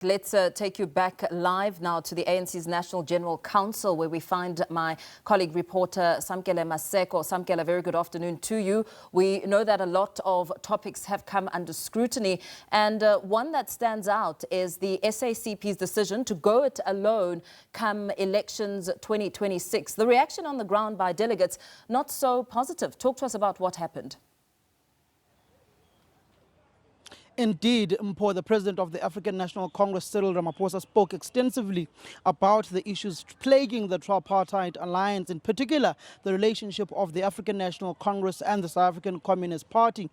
Let's take you back live now to the ANC's National General Council, where we find my colleague reporter Samkele Maseko. Samkele, a very good afternoon to you. We know that a lot of topics have come under scrutiny, and one that stands out is the SACP's decision to go it alone come elections 2026. The reaction on the ground by delegates, not so positive. Talk to us about what happened. Indeed, Mpho, the president of the African National Congress, Cyril Ramaphosa, spoke extensively about the issues plaguing the tripartite alliance, in particular the relationship of the African National Congress and the South African Communist Party.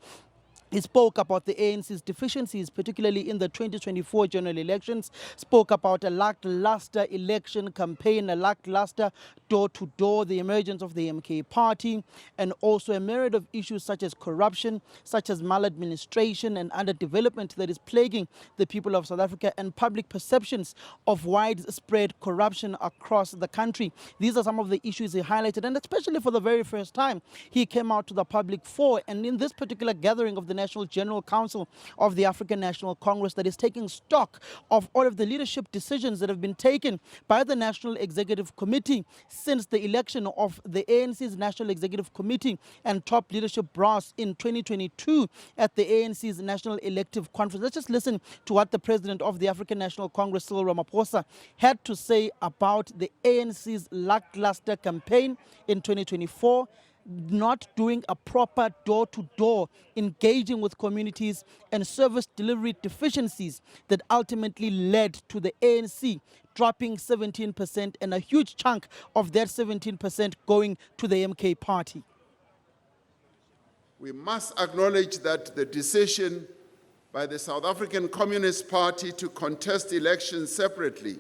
He spoke about the ANC's deficiencies, particularly in the 2024 general elections, spoke about a lackluster election campaign, a lackluster door-to-door, the emergence of the MK party, and also a myriad of issues such as corruption, such as maladministration and underdevelopment that is plaguing the people of South Africa, and public perceptions of widespread corruption across the country. These are some of the issues he highlighted, and especially for the very first time, he came out to the public for, and in this particular gathering of the National General Council of the African National Congress that is taking stock of all of the leadership decisions that have been taken by the National Executive Committee since the election of the ANC's National Executive Committee and top leadership brass in 2022 at the ANC's National Elective Conference. Let's just listen to what the president of the African National Congress, Cyril Ramaphosa, had to say about the ANC's lackluster campaign in 2024, not doing a proper door-to-door engaging with communities, and service delivery deficiencies that ultimately led to the ANC dropping 17% and a huge chunk of that 17% going to the MK party. We must acknowledge that the decision by the South African Communist Party to contest elections separately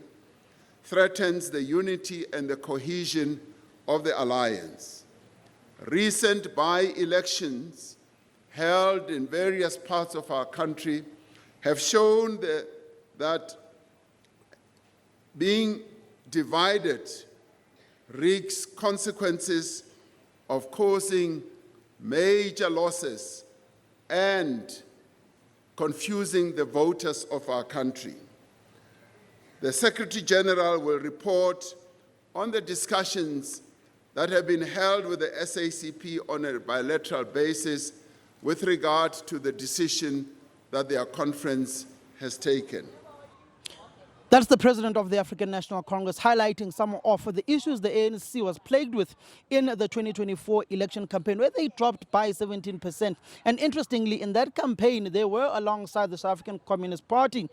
threatens the unity and the cohesion of the alliance. Recent by-elections held in various parts of our country have shown that being divided wreaks consequences of causing major losses and confusing the voters of our country. The Secretary General will report on the discussions that have been held with the SACP on a bilateral basis with regard to the decision that their conference has taken. That's the president of the African National Congress highlighting some of the issues the ANC was plagued with in the 2024 election campaign, where they dropped by 17%. And interestingly, in that campaign, they were alongside the South African Communist Party.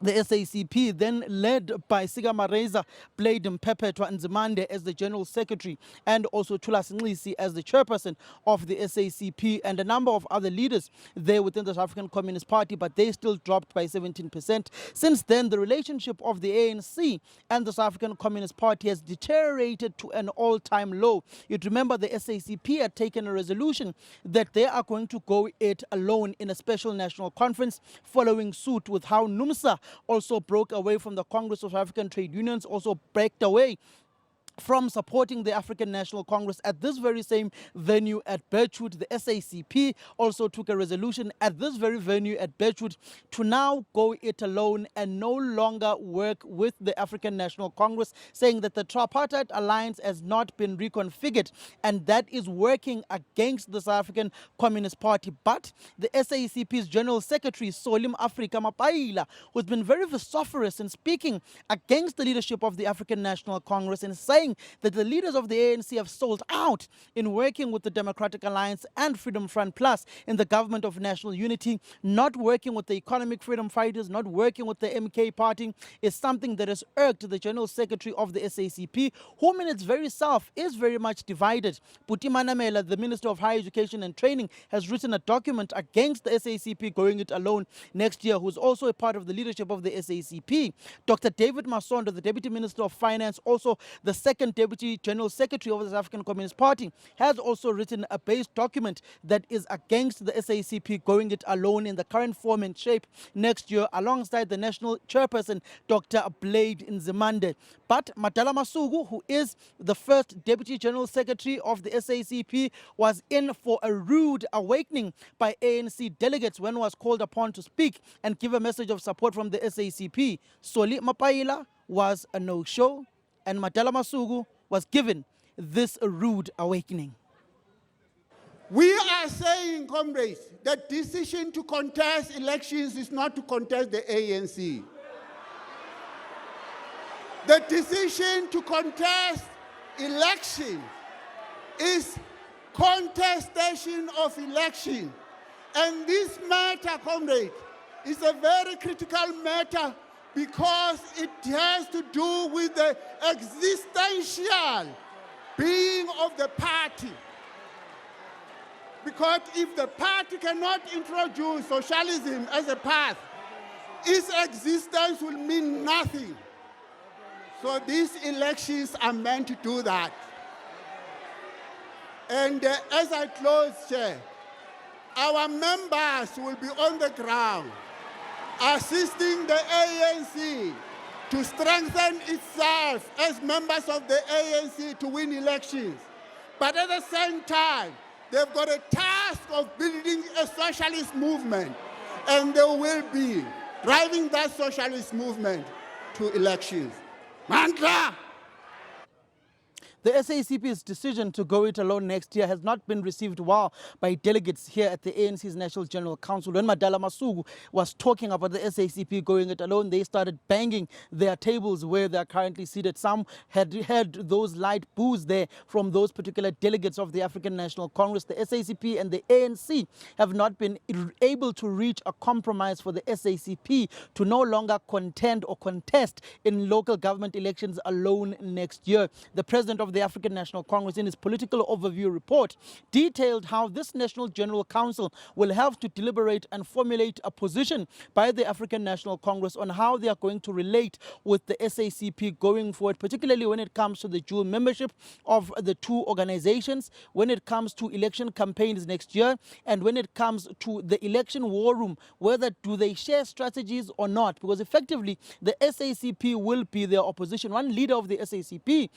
The SACP, then led by Siga Mareza, played Mpepetwa Nzimande as the General Secretary, and also Thula Sinxisi as the Chairperson of the SACP, and a number of other leaders there within the South African Communist Party, but they still dropped by 17%. Since then, the relationship of the ANC and the South African Communist Party has deteriorated to an all-time low. You'd remember the SACP had taken a resolution that they are going to go it alone in a special national conference, following suit with how NUMSA also broke away from the Congress of African Trade Unions, also backed away from supporting the African National Congress at this very same venue at Birchwood. The SACP also took a resolution at this very venue at Birchwood to now go it alone and no longer work with the African National Congress, saying that the tripartite alliance has not been reconfigured and that is working against the South African Communist Party. But the SACP's General Secretary, Solim Africa Mapaila, who's been very vociferous in speaking against the leadership of the African National Congress and saying that the leaders of the ANC have sold out in working with the Democratic Alliance and Freedom Front Plus in the government of national unity, not working with the economic freedom fighters, not working with the MK party, is something that has irked the General Secretary of the SACP, whom in its very self is very much divided. Puti Manamela, the Minister of Higher Education and Training, has written a document against the SACP going it alone next year, who's also a part of the leadership of the SACP. Dr. David Masondo, the Deputy Minister of Finance, also the Secretary second Deputy General Secretary of the South African Communist Party, has also written a base document that is against the SACP going it alone in the current form and shape next year, alongside the National Chairperson, Dr. Blade Nzimande. But Madala Masuku, who is the first Deputy General Secretary of the SACP, was in for a rude awakening by ANC delegates when was called upon to speak and give a message of support from the SACP. Soli Mapaila was a no-show, and Madala Masuku was given this rude awakening. We are saying, comrades, the decision to contest elections is not to contest the ANC. The decision to contest election is contestation of election. And this matter, comrade, is a very critical matter because it has to do with the existential being of the party. Because if the party cannot introduce socialism as a path, its existence will mean nothing. So these elections are meant to do that. And as I close, Chair, our members will be on the ground assisting the ANC to strengthen itself as members of the ANC to win elections. But at the same time, they've got a task of building a socialist movement, and they will be driving that socialist movement to elections. Mandla! The SACP's decision to go it alone next year has not been received well by delegates here at the ANC's National General Council. When Madala Masuku was talking about the SACP going it alone, they started banging their tables where they are currently seated. Some had heard those light boos there from those particular delegates of the African National Congress. The SACP and the ANC have not been able to reach a compromise for the SACP to no longer contend or contest in local government elections alone next year. The president of the African National Congress, in his political overview report, detailed how this National General Council will have to deliberate and formulate a position by the African National Congress on how they are going to relate with the SACP going forward, particularly when it comes to the dual membership of the two organizations, when it comes to election campaigns next year, and when it comes to the election war room, whether do they share strategies or not, because effectively the SACP will be their opposition. One leader of the SACP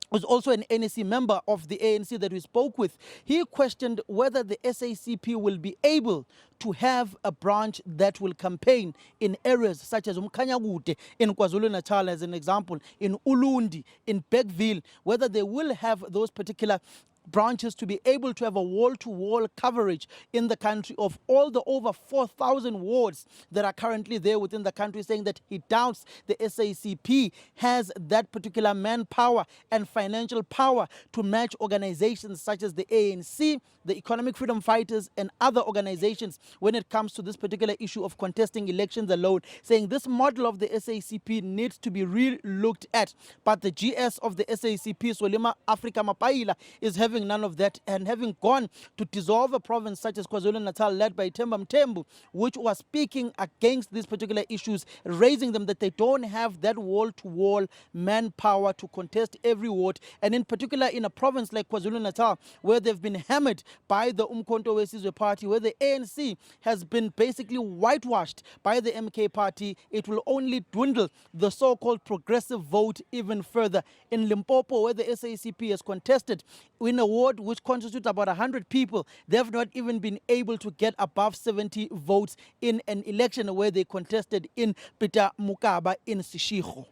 was also an NEC member of the ANC that we spoke with. He questioned whether the SACP will be able to have a branch that will campaign in areas such as Umkhanyakude in KwaZulu-Natal, as an example, in Ulundi, in Bergville, whether they will have those particular branches to be able to have a wall-to-wall coverage in the country of all the over 4,000 wards that are currently there within the country, saying that he doubts the SACP has that particular manpower and financial power to match organizations such as the ANC, the Economic Freedom Fighters, and other organizations when it comes to this particular issue of contesting elections alone, saying this model of the SACP needs to be re-looked at. But the GS of the SACP, Solima Africa Mapaila, is having none of that, and having gone to dissolve a province such as KwaZulu-Natal led by Themba Mthembu, which was speaking against these particular issues, raising them that they don't have that wall-to-wall manpower to contest every ward, and in particular in a province like KwaZulu-Natal where they've been hammered by the Umkhonto weSizwe party, where the ANC has been basically whitewashed by the MK party. It will only dwindle the so-called progressive vote even further. In Limpopo, where the SACP has contested in a ward which constitutes about 100 people, they have not even been able to get above 70 votes in an election where they contested in Peter Mukaba in Sishiro.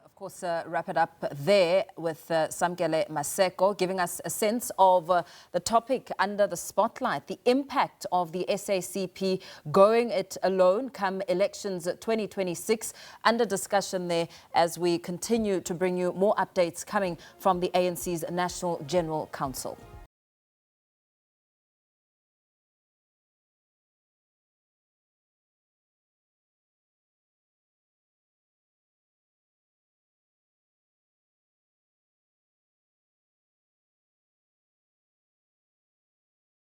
Of course, wrap it up there with Samkele Maseko, giving us a sense of the topic under the spotlight, the impact of the SACP going it alone come elections 2026, under discussion there as we continue to bring you more updates coming from the ANC's National General Council.